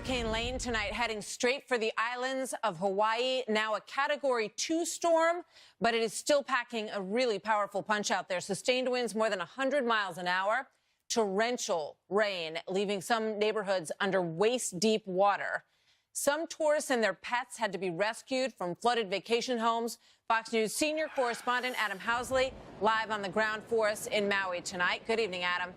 Hurricane Lane tonight heading straight for the islands of Hawaii. Now a Category 2 storm, but it is still packing a really powerful punch out there. Sustained winds more than 100 miles an hour. Torrential rain, leaving some neighborhoods under waist-deep water. Some tourists and their pets had to be rescued from flooded vacation homes. Fox News senior correspondent Adam Housley live on the ground for us in Maui tonight. Good evening, Adam.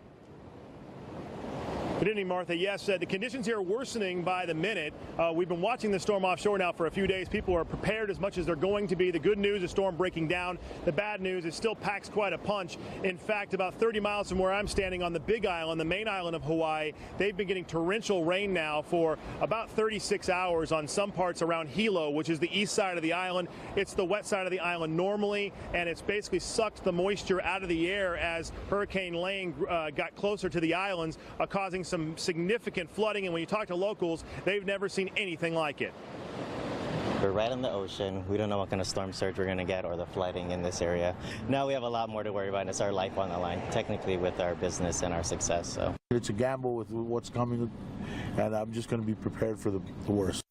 Good evening, Martha. Yes, the conditions here are worsening by the minute. We've been watching the storm offshore now for a few days. People are prepared as much as they're going to be. The good news is storm breaking down. The bad news is still packs quite a punch. In fact, about 30 miles from where I'm standing on the Big Island, the main island of Hawaii, they've been getting torrential rain now for about 36 hours on some parts around Hilo, which is the east side of the island. It's the wet side of the island normally, and it's basically sucked the moisture out of the air as Hurricane Lane got closer to the islands, causing some significant flooding. And when you talk to locals, they've never seen anything like it. We're right on the ocean. We don't know what kind of storm surge we're going to get or the flooding in this area. Now we have a lot more to worry about. It's our life on the line, technically, with our business and our success. So it's a gamble with what's coming, and I'm just going to be prepared for the worst.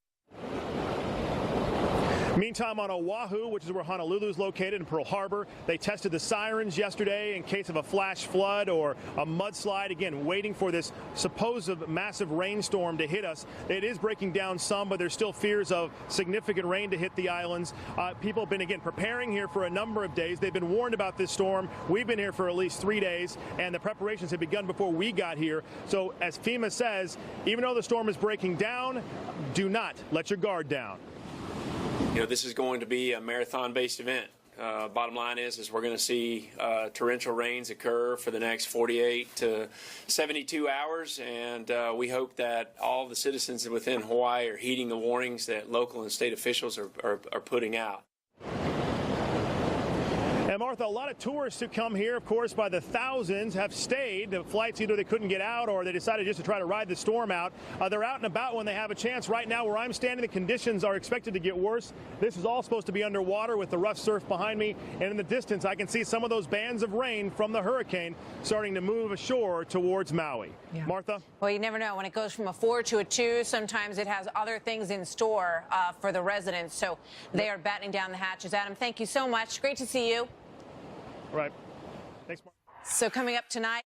Meantime, on Oahu, which is where Honolulu is located in Pearl Harbor, they tested the sirens yesterday in case of a flash flood or a mudslide. Again, waiting for this supposed massive rainstorm to hit us. It is breaking down some, but there's still fears of significant rain to hit the islands. People have been, again, preparing here for a number of days. They've been warned about this storm. We've been here for at least 3 days, and the preparations had begun before we got here. So, as FEMA says, even though the storm is breaking down, do not let your guard down. You know, this is going to be a marathon-based event. Bottom line is we're going to see torrential rains occur for the next 48 to 72 hours, and we hope that all the citizens within Hawaii are heeding the warnings that local and state officials are putting out. And Martha, a lot of tourists who come here, of course, by the thousands have stayed. The flights, either they couldn't get out or they decided just to try to ride the storm out. They're out and about when they have a chance. Right now, where I'm standing, the conditions are expected to get worse. This is all supposed to be underwater with the rough surf behind me. And in the distance, I can see some of those bands of rain from the hurricane starting to move ashore towards Maui. Yeah. Martha? Well, you never know. When it goes from a 4 to a 2, sometimes it has other things in store for the residents. So they are battening down the hatches. Adam, thank you so much. Great to see you. Right. Thanks, Mark. So coming up tonight.